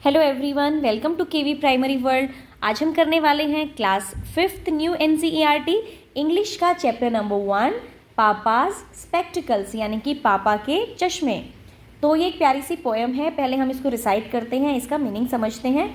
Hello everyone, welcome to KV primary world. आज हम करने वाले हैं class 5th new NCERT English का चैप्टर नंबर 1 पापाज स्पेक्टिकल्स यानी कि पापा के चश्मे। तो ये एक प्यारी सी पोएम है, पहले हम इसको रिसाइट करते हैं, इसका मीनिंग समझते हैं।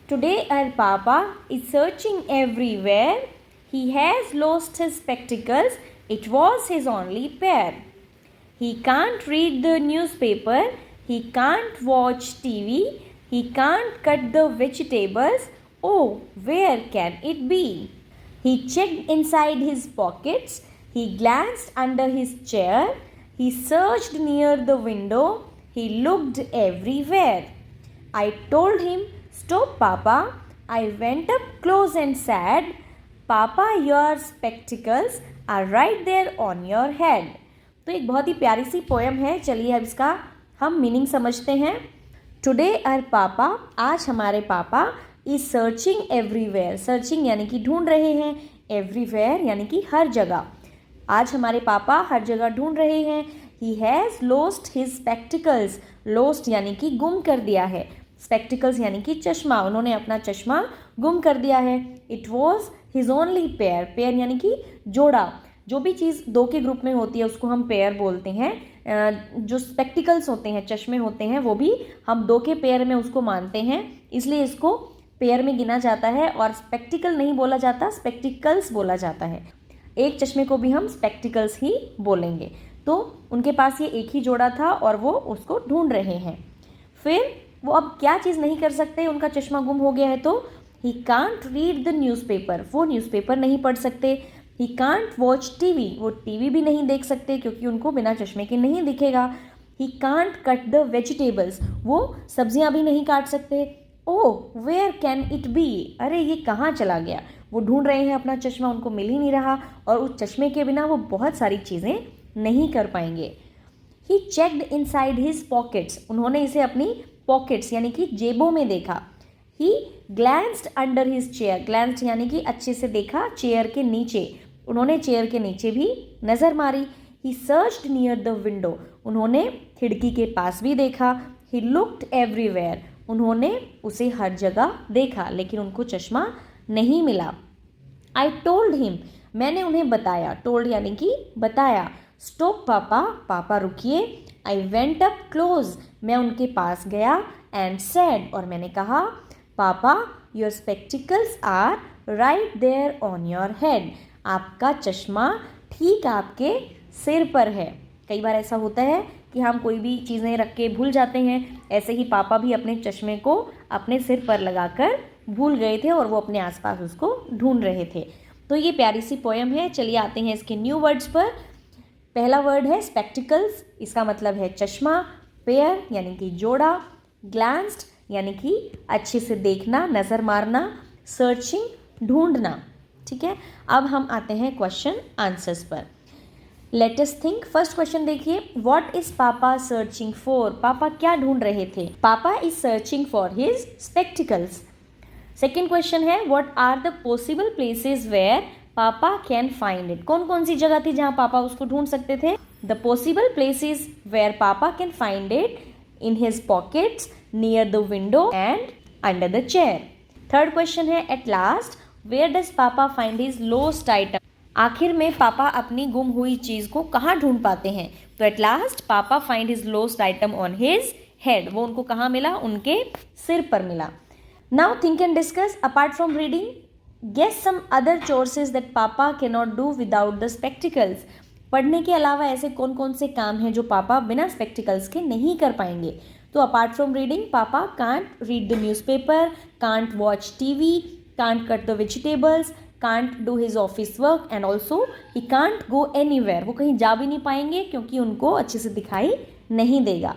टुडे आवर पापा is searching everywhere, he has lost his spectacles, it was his only pair. He can't read the newspaper, he can't watch TV, he can't cut the vegetables. Oh, where can it be? He checked inside his pockets, he glanced under his chair, he searched near the window, he looked everywhere. I told him, "Stop, Papa." I went up close and said, "Papa, your spectacles are right there on your head." तो एक बहुत ही प्यारी सी poem है। चलिए अब इसका हम meaning समझते हैं। टुडे आवर पापा, आज हमारे पापा, इज सर्चिंग एवरीवेयर, सर्चिंग यानी कि ढूंढ रहे हैं, एवरीवेयर यानी कि हर जगह। आज हमारे पापा हर जगह ढूंढ रहे हैं। He has lost his spectacles, lost यानी कि गुम कर दिया है, स्पेक्टिकल्स यानी कि चश्मा, उन्होंने अपना चश्मा गुम कर दिया है। It was his only pair, pair यानी कि जोड़ा, जो भी चीज़ दो के ग्रुप में होती है उसको हम पेयर बोलते हैं। जो स्पेक्टिकल्स होते हैं, चश्मे होते हैं, वो भी हम दो के पेयर में उसको मानते हैं, इसलिए इसको पेयर में गिना जाता है और स्पेक्टिकल नहीं बोला जाता, स्पेक्टिकल्स बोला जाता है। एक चश्मे को भी हम स्पेक्टिकल्स ही बोलेंगे। तो उनके पास ये एक ही जोड़ा था और वो उसको ढूंढ रहे हैं। फिर वो अब क्या चीज़ नहीं कर सकते, उनका चश्मा गुम हो गया है, तो he can't read the newspaper, वो न्यूज़पेपर नहीं पढ़ सकते। ही कांट वॉच टीवी, वो टीवी भी नहीं देख सकते क्योंकि उनको बिना चश्मे के नहीं दिखेगा। He can't cut the vegetables, वो सब्जियां भी नहीं काट सकते। ओह वेयर कैन इट बी, अरे ये कहाँ चला गया। वो ढूंढ रहे हैं अपना चश्मा, उनको मिल ही नहीं रहा और उस चश्मे के बिना वो बहुत सारी चीज़ें नहीं कर पाएंगे। ही चेक्ड इनसाइड हिज पॉकेट्स, उन्होंने इसे अपनी पॉकेट्स यानी कि जेबों में देखा। ही glanced under his chair, glanced यानी कि अच्छे से देखा, चेयर के नीचे, उन्होंने चेयर के नीचे भी नज़र मारी। ही सर्च्ड नियर द विंडो, उन्होंने खिड़की के पास भी देखा। ही लुक्ड एवरीवेयर, उन्होंने उसे हर जगह देखा लेकिन उनको चश्मा नहीं मिला। आई टोल्ड हिम, मैंने उन्हें बताया, टोल्ड यानी कि बताया। स्टॉप पापा, पापा रुकिए। आई वेंट अप क्लोज, मैं उनके पास गया। एंड सेड, और मैंने कहा, papa your spectacles are right there on your head, आपका चश्मा ठीक आपके सिर पर है। कई बार ऐसा होता है कि हम कोई भी चीज़ें रख के भूल जाते हैं, ऐसे ही पापा भी अपने चश्मे को अपने सिर पर लगाकर भूल गए थे और वो अपने आसपास उसको ढूंढ रहे थे। तो ये प्यारी सी पोएम है। चलिए आते हैं इसके न्यू वर्ड्स पर। पहला वर्ड है स्पेक्टिकल्स, इसका मतलब है चश्मा। पेयर यानी कि जोड़ा। ग्लैंस्ड यानी कि अच्छे से देखना, नज़र मारना। सर्चिंग ढूंढना। ठीक है, अब हम आते हैं क्वेश्चन आंसर्स पर। Let us think. First question देखिए, what is papa searching for, papa क्या ढूंढ रहे थे। Papa is searching for his spectacles. Second question है, what are the possible places where papa can find it, कौन कौन सी जगह थी जहां पापा उसको ढूंढ सकते थे। The possible places where papa can find it, in his pockets, near the window and under the chair. Third question है, एट लास्ट वेयर डज पापा फाइंड हिज लॉस्ट आइटम, आखिर में पापा अपनी गुम हुई चीज़ को कहाँ ढूंढ पाते हैं। तो at last papa find his lost item on his head, वो उनको कहाँ मिला, उनके सिर पर मिला। Now think and discuss. Apart from reading, guess some other chores that papa can not do without the spectacles, पढ़ने के अलावा ऐसे कौन कौन से काम हैं जो पापा बिना स्पेक्टिकल्स के नहीं कर पाएंगे। तो अपार्ट फ्रॉम रीडिंग, पापा can't read the newspaper, can't watch TV, can't cut the vegetables, can't do his office work and also he can't go anywhere, वो कहीं जा भी नहीं पाएंगे क्योंकि उनको अच्छे से दिखाई नहीं देगा।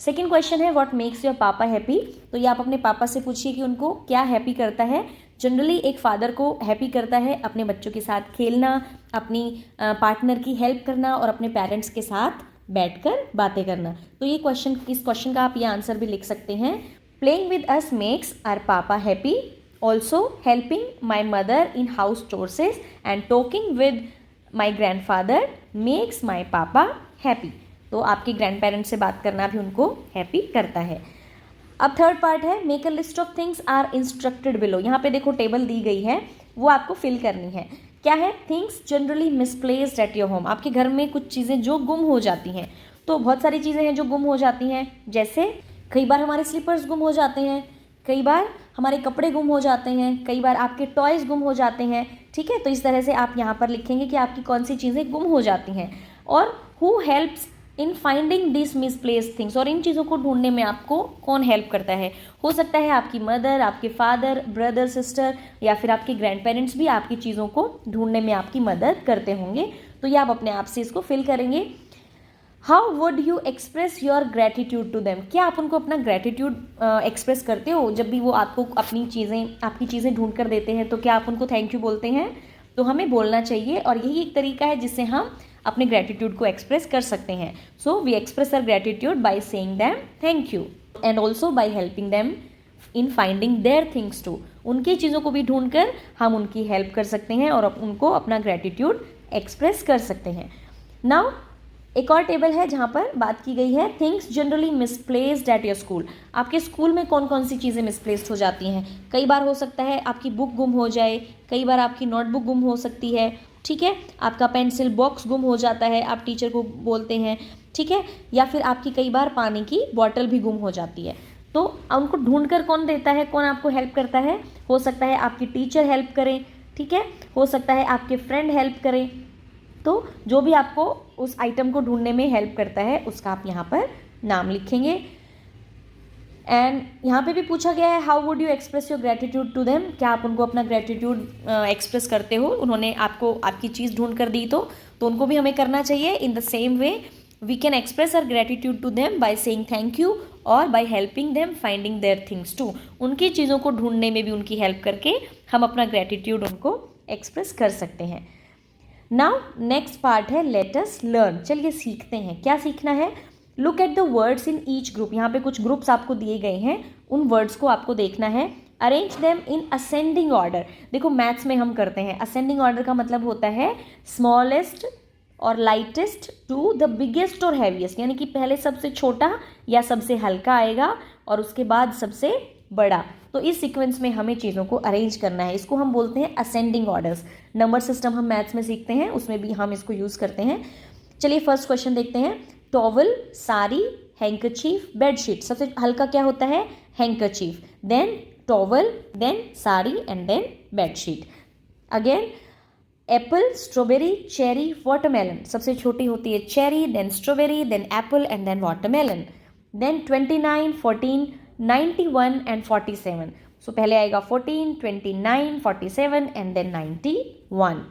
सेकेंड क्वेश्चन है, व्हाट मेक्स योर पापा हैप्पी, तो ये आप अपने पापा से पूछिए कि उनको क्या हैप्पी करता है। जनरली एक फादर को हैप्पी करता है अपने बच्चों के साथ खेलना, अपनी पार्टनर की हेल्प करना और अपने पेरेंट्स के साथ बैठकर बातें करना। तो ये क्वेश्चन, इस क्वेश्चन का आप ये आंसर भी लिख सकते हैं। Playing with us makes our papa happy, also helping my mother in house chores and talking with my grandfather makes my papa happy, तो आपके ग्रैंड पेरेंट्स से बात करना भी उनको हैप्पी करता है। अब थर्ड पार्ट है make a list of things are instructed below. यहाँ पे देखो टेबल दी गई है, वो आपको फिल करनी है। क्या है? Things generally misplaced at your home. आपके घर में कुछ चीज़ें जो गुम हो जाती हैं, तो बहुत सारी चीज़ें हैं जो गुम हो जाती हैं, जैसे कई बार हमारे स्लीपर्स गुम हो जाते हैं, कई बार हमारे कपड़े गुम हो जाते हैं, कई बार आपके टॉयज़ गुम हो जाते हैं। ठीक है, तो इस तरह से आप यहाँ पर लिखेंगे कि आपकी कौन सी चीज़ें गुम हो जाती हैं और who helps in finding this misplaced things. और इन चीज़ों को ढूंढने में आपको कौन हेल्प करता है? हो सकता है आपकी मदर, आपके फादर, ब्रदर, सिस्टर या फिर आपके ग्रैंड पेरेंट्स भी आपकी चीज़ों को ढूंढने में आपकी मदद करते होंगे। तो ये आप अपने आप से इसको फिल करेंगे। How would you express your gratitude to them. क्या आप उनको अपना ग्रेटिट्यूड एक्सप्रेस करते हो? जब भी वो आपको आपकी चीज़ें ढूंढ कर देते हैं, तो क्या आप उनको थैंक यू बोलते हैं? तो हमें बोलना चाहिए, और यही एक तरीका है जिससे हम अपने ग्रेटिट्यूड को एक्सप्रेस कर सकते हैं। So we express our gratitude by saying them thank you and also by helping them in finding their things too. उनकी चीज़ों को भी ढूंढकर हम उनकी हेल्प कर सकते हैं और उनको अपना ग्रेटिट्यूड एक्सप्रेस कर सकते हैं। नाउ एक और टेबल है जहाँ पर बात की गई है things generally misplaced at your school. आपके स्कूल में कौन कौन सी चीज़ें मिसप्लेस्ड हो जाती हैं? कई बार हो सकता है आपकी बुक गुम हो जाए, कई बार आपकी नोटबुक गुम हो सकती है, ठीक है, आपका पेंसिल बॉक्स गुम हो जाता है, आप टीचर को बोलते हैं, ठीक है, या फिर आपकी कई बार पानी की बॉटल भी गुम हो जाती है। तो उनको ढूंढकर कौन देता है, कौन आपको हेल्प करता है? हो सकता है आपकी टीचर हेल्प करें, ठीक है, हो सकता है आपके फ्रेंड हेल्प करें। तो जो भी आपको उस आइटम को ढूंढने में हेल्प करता है उसका आप यहाँ पर नाम लिखेंगे। एंड यहाँ पे भी पूछा गया है how would you express your gratitude to them. क्या आप उनको अपना ग्रेटिट्यूड एक्सप्रेस करते हो? उन्होंने आपको आपकी चीज़ ढूंढ कर दी तो उनको भी हमें करना चाहिए। In the same way we can express our gratitude to them by saying thank you और by helping them finding their things too. उनकी चीज़ों को ढूंढने में भी उनकी हेल्प करके हम अपना ग्रेटिट्यूड उनको एक्सप्रेस कर सकते हैं। नाउ नेक्स्ट पार्ट है लेट अस लर्न। चलिए सीखते हैं। क्या सीखना है? Look at the words in each group. यहाँ पे कुछ ग्रुप्स आपको दिए गए हैं, उन वर्ड्स को आपको देखना है। Arrange them in ascending order. देखो मैथ्स में हम करते हैं, असेंडिंग ऑर्डर का मतलब होता है स्मॉलेस्ट और लाइटेस्ट टू द बिगेस्ट और हैवीएस्ट, यानी कि पहले सबसे छोटा या सबसे हल्का आएगा और उसके बाद सबसे बड़ा। तो इस सीक्वेंस में हमें चीज़ों को अरेंज करना है, इसको हम बोलते हैं असेंडिंग ऑर्डर्स। नंबर सिस्टम हम मैथ्स में सीखते हैं, उसमें भी हम इसको यूज़ करते हैं। चलिए फर्स्ट क्वेश्चन देखते हैं। Towel, sari, handkerchief, bedsheet. सबसे हल्का क्या होता है? Handkerchief, then towel, then sari and then bedsheet. Again apple, strawberry, cherry, watermelon. सबसे छोटी होती है cherry, then strawberry, then apple and then watermelon. Then 29, 14, 91 and 47। सो पहले आएगा 14, 29, 47 एंड देन 91।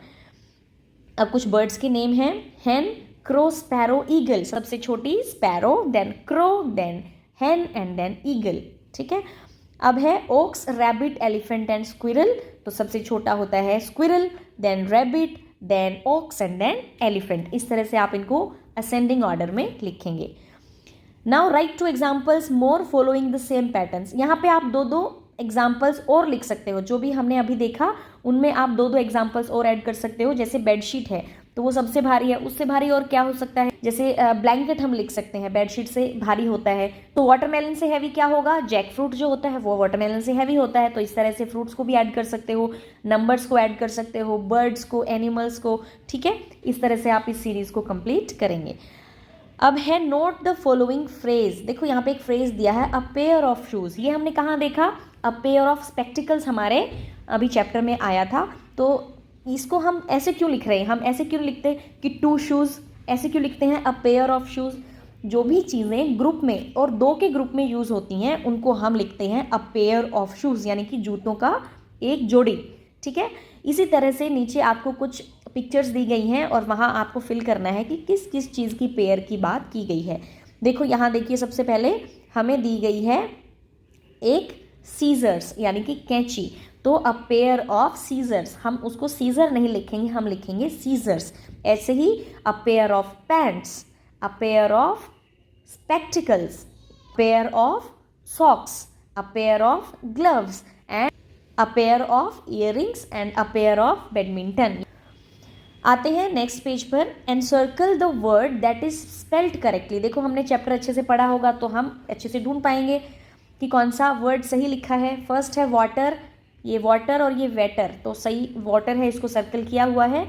अब कुछ बर्ड्स के नेम हैं। Hen, crow, sparrow, eagle. सबसे छोटी sparrow, then crow, then hen and then eagle. ठीक है। अब है ox, rabbit, elephant and squirrel. तो सबसे छोटा होता है squirrel, then rabbit, then ox and then elephant. इस तरह से आप इनको असेंडिंग ऑर्डर में लिखेंगे। Now write two examples more following the same patterns. यहाँ पे आप दो दो एग्जाम्पल्स और लिख सकते हो। जो भी हमने अभी देखा उनमें आप दो दो एग्जाम्पल्स और ऐड कर सकते हो। जैसे बेडशीट है तो वो सबसे भारी है, उससे भारी और क्या हो सकता है? जैसे ब्लैंकेट हम लिख सकते हैं, बेडशीट से भारी होता है। तो वाटरमेलन से हैवी क्या होगा? जैक फ्रूट जो होता है वो वाटरमेलन से हैवी होता है। तो इस तरह से फ्रूट्स को भी ऐड कर सकते हो, नंबर्स को ऐड कर सकते हो, बर्ड्स को, एनिमल्स को। ठीक है, इस तरह से आप इस सीरीज को कंप्लीट करेंगे। अब है नोट द फॉलोइंग फ्रेज। देखो यहाँ पे एक फ्रेज दिया है, अ पेयर ऑफ शूज़। ये हमने कहाँ देखा? अ पेयर ऑफ स्पेक्टिकल्स हमारे अभी चैप्टर में आया था। तो इसको हम ऐसे क्यों लिख रहे हैं? हम ऐसे क्यों लिखते हैं कि टू शूज़? ऐसे क्यों लिखते हैं अ पेयर ऑफ शूज़? जो भी चीज़ें ग्रुप में और दो के ग्रुप में यूज़ होती हैं उनको हम लिखते हैं अ पेयर ऑफ शूज़, यानी कि जूतों का एक जोड़ी। ठीक है। इसी तरह से नीचे आपको कुछ पिक्चर्स दी गई हैं और वहाँ आपको फिल करना है कि किस किस चीज़ की पेयर की बात की गई है। देखो यहाँ देखिए, सबसे पहले हमें दी गई है एक सीजर्स यानी कि कैंची। तो अ पेयर ऑफ सीजर्स, हम उसको सीजर नहीं लिखेंगे, हम लिखेंगे सीजर्स। ऐसे ही a pair of pants, a pair of spectacles, pair of socks, a pair of gloves and a pair of earrings and a pair of badminton. आते हैं नेक्स्ट पेज पर। Encircle the word that is spelled correctly. देखो हमने chapter अच्छे से पढ़ा होगा तो हम अच्छे से ढूंढ पाएंगे। कि कौन सा वर्ड सही लिखा है। फर्स्ट है वाटर, ये वाटर और ये वेटर, तो सही वाटर है, इसको सर्कल किया हुआ है।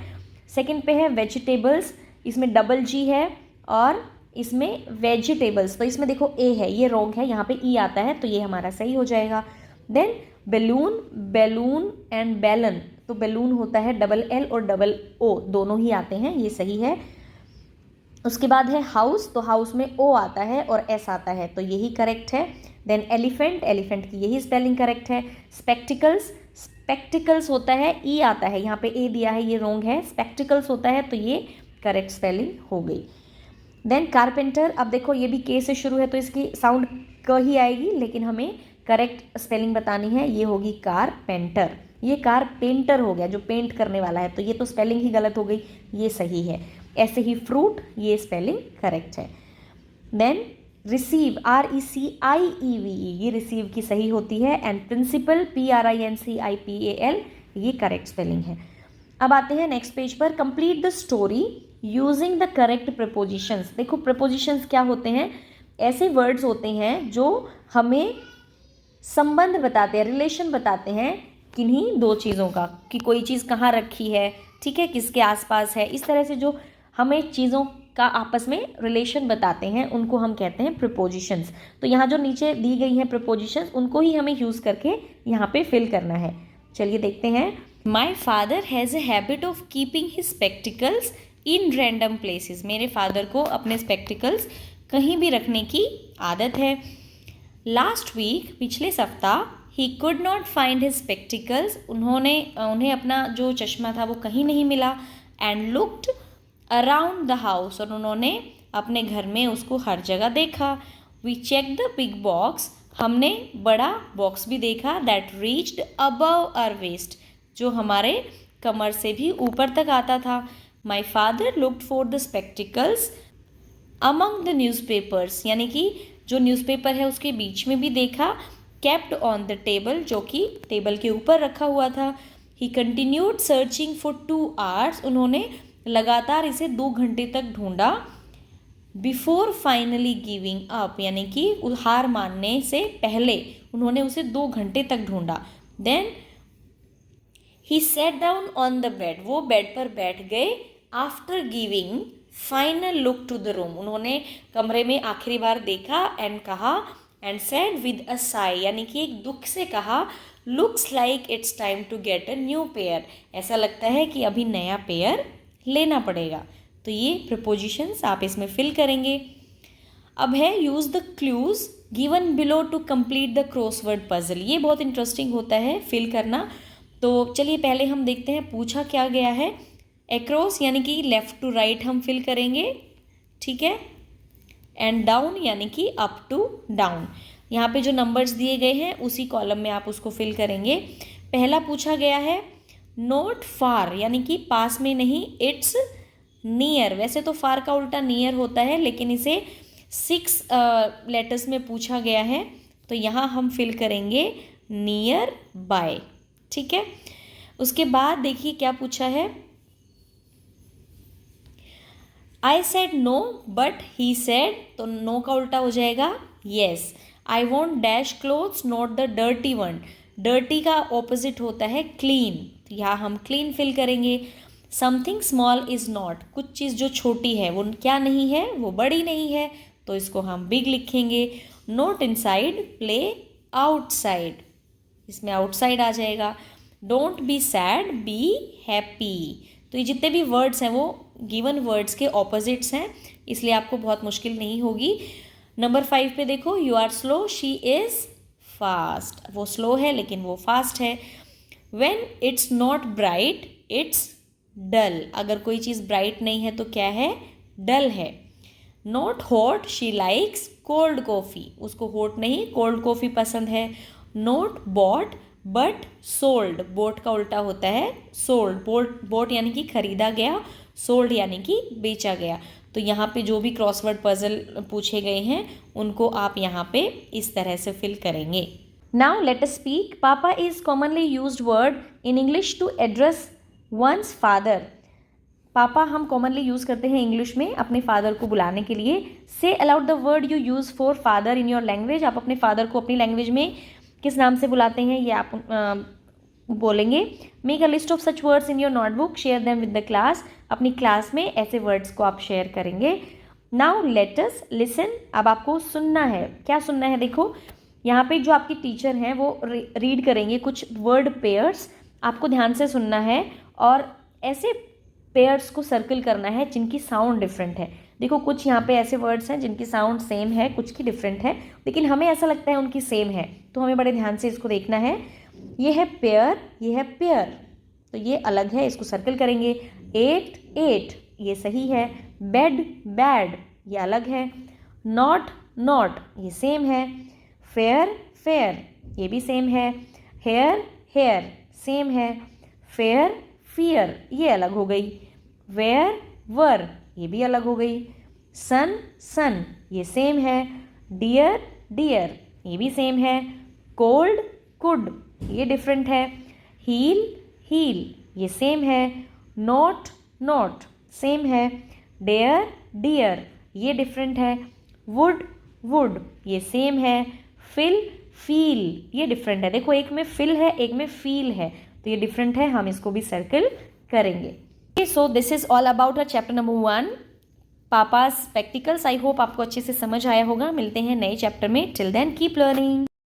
सेकंड पे है वेजिटेबल्स, इसमें डबल जी है, और इसमें वेजिटेबल्स, तो इसमें देखो ए है, ये रॉन्ग है, यहाँ पे ई आता है, तो ये हमारा सही हो जाएगा। देन बैलून, बैलून एंड बैलन, तो बैलून होता है डबल एल और डबल ओ, दोनों ही आते हैं, ये सही है। उसके बाद है हाउस, तो हाउस में ओ आता है और एस आता है, तो यही करेक्ट है। देन एलिफेंट, एलिफेंट की यही स्पेलिंग करेक्ट है। स्पेक्टिकल्स, स्पेक्टिकल्स होता है, ई आता है, यहाँ पे ए दिया है, ये रॉन्ग है, स्पेक्टिकल्स होता है, तो ये करेक्ट स्पेलिंग हो गई। देन कारपेंटर, अब देखो ये भी के से शुरू है, तो इसकी साउंड क ही आएगी, लेकिन हमें करेक्ट स्पेलिंग बतानी है, ये होगी कारपेंटर। ये कारपेंटर हो गया, जो पेंट करने वाला है, तो ये तो स्पेलिंग ही गलत हो गई, ये सही है। ऐसे ही फ्रूट, ये स्पेलिंग करेक्ट है। देन रिसीव, RECIEVE, ये रिसीव की सही होती है। एंड प्रिंसिपल, PRINCIPAL, ये करेक्ट स्पेलिंग है। अब आते हैं नेक्स्ट पेज पर, complete the story using the correct propositions. देखो प्रपोजिशंस क्या होते हैं, ऐसे वर्ड्स होते हैं जो हमें संबंध बताते हैं, रिलेशन बताते हैं किन्हीं दो चीज़ों का, कि कोई चीज़ कहाँ रखी है, ठीक है, किसके आसपास है, इस तरह से जो हमें चीज़ों का आपस में रिलेशन बताते हैं, उनको हम कहते हैं प्रपोजिशंस। तो यहाँ जो नीचे दी गई हैं प्रपोजिशंस, उनको ही हमें यूज़ करके यहाँ पे फिल करना है। चलिए देखते हैं। My father has a habit of keeping his spectacles in random places. मेरे फादर को अपने स्पेक्टिकल्स कहीं भी रखने की आदत है। लास्ट वीक, पिछले सप्ताह, he could not find his spectacles, उन्हें अपना जो चश्मा था वो कहीं नहीं मिला। And looked around the house, और उन्होंने अपने घर में उसको हर जगह देखा। We check the big box, हमने बड़ा बॉक्स भी देखा। That reached above our waist, जो हमारे कमर से भी ऊपर तक आता था। My father looked for the spectacles among the newspapers, यानी कि जो न्यूज़पेपर है उसके बीच में भी देखा। केप्ट ऑन द टेबल, जो कि टेबल के ऊपर रखा हुआ था। ही कंटिन्यूड सर्चिंग फॉर 2 hours, उन्होंने लगातार इसे 2 घंटे तक ढूंढा। बिफोर फाइनली गिविंग अप, यानी कि हार मानने से पहले उन्होंने उसे 2 घंटे तक ढूंढा। Then he sat down on the bed, वो बेड पर बैठ गए। After giving final look to the room, उन्होंने कमरे में आखिरी बार देखा। एंड कहा, and said with a sigh, यानी कि एक दुख से कहा, looks like it's time to get a new pair, ऐसा लगता है कि अभी नया पेयर लेना पड़ेगा। तो ये प्रपोजिशंस आप इसमें फिल करेंगे। अब है use the clues given below to complete the crossword puzzle. ये बहुत इंटरेस्टिंग होता है फिल करना। तो चलिए पहले हम देखते हैं पूछा क्या गया है। एक्रॉस यानी कि लेफ़्ट टू राइट हम फिल करेंगे, ठीक है। एंड डाउन यानी कि अप टू डाउन। यहाँ पे जो नंबर्स दिए गए हैं उसी कॉलम में आप उसको फिल करेंगे। पहला पूछा गया है नॉट फार, यानी कि पास में नहीं, इट्स नियर। वैसे तो फार का उल्टा नियर होता है, लेकिन इसे 6 लेटर्स में पूछा गया है, तो यहाँ हम फिल करेंगे नियर बाय, ठीक है। उसके बाद देखिए क्या पूछा है। I said no but he said, तो नो का उल्टा हो जाएगा yes. I want dash clothes not the dirty one, dirty का ऑपोजिट होता है क्लीन, तो यहाँ हम क्लीन फिल करेंगे। समथिंग स्मॉल इज़ नॉट, कुछ चीज़ जो छोटी है वो क्या नहीं है, वो बड़ी नहीं है, तो इसको हम बिग लिखेंगे। नॉट इनसाइड, प्ले आउटसाइड, इसमें आउटसाइड आ जाएगा। Don't be sad, be happy. तो ये जितने भी वर्ड्स हैं वो गिवन वर्ड्स के ऑपोजिट्स हैं, इसलिए आपको बहुत मुश्किल नहीं होगी। नंबर 5 पे देखो, you are slow, she is fast, वो स्लो है लेकिन वो फास्ट है। When it's not bright, it's dull, अगर कोई चीज़ ब्राइट नहीं है तो क्या है, डल है। Not hot, she likes cold coffee, उसको हॉट नहीं कोल्ड कॉफ़ी पसंद है। Not bought but sold, boat का उल्टा होता है सोल्ड, बोट यानी कि खरीदा गया, सोल्ड यानी कि बेचा गया। तो यहाँ पे जो भी क्रॉसवर्ड पजल पूछे गए हैं उनको आप यहाँ पे इस तरह से फिल करेंगे। Now let us speak. Papa is commonly used word in English to address ones father. Papa हम कॉमनली यूज़ करते हैं इंग्लिश में अपने फादर को बुलाने के लिए। से allowed the word you use for father in your language. आप अपने फादर को अपनी लैंग्वेज में किस नाम से बुलाते हैं ये आप बोलेंगे। Make a list of such words in your notebook, share them with the class. अपनी क्लास में ऐसे वर्ड्स को आप शेयर करेंगे। Now let us listen. अब आपको सुनना है। क्या सुनना है? देखो यहाँ पे जो आपकी टीचर हैं वो रीड करेंगे कुछ वर्ड पेयर्स, आपको ध्यान से सुनना है और ऐसे पेयर्स को सर्कल करना है जिनकी साउंड डिफरेंट है। देखो कुछ यहाँ पे ऐसे वर्ड्स हैं जिनकी साउंड सेम है, कुछ की डिफरेंट है, लेकिन हमें ऐसा लगता है उनकी सेम है, तो हमें बड़े ध्यान से इसको देखना है। ये है पेयर, ये है पेयर, तो ये अलग है, इसको सर्कल करेंगे। 8 8 ये सही है। बेड बैड ये अलग है। नॉट नॉट ये सेम है। फेयर फेयर ये भी सेम है। हेयर हेयर सेम है। फेयर फियर ये अलग हो गई। वेयर वर ये भी अलग हो गई। सन सन ये सेम है। डियर डियर ये भी सेम है। कोल्ड कुड ये डिफरेंट है। हील हील ये सेम है। नोट नोट सेम है। डेयर डियर ये डिफरेंट है। वुड वुड ये सेम है। फिल फील ये डिफरेंट है। देखो एक में फिल है, एक में फील है, तो ये डिफरेंट है, हम इसको भी सर्कल करेंगे। So this is all about chapter number 1 पापा स्पेक्टिकल्स। आई होप आपको अच्छे से समझ आया होगा। मिलते हैं नए चैप्टर में। Till then keep learning.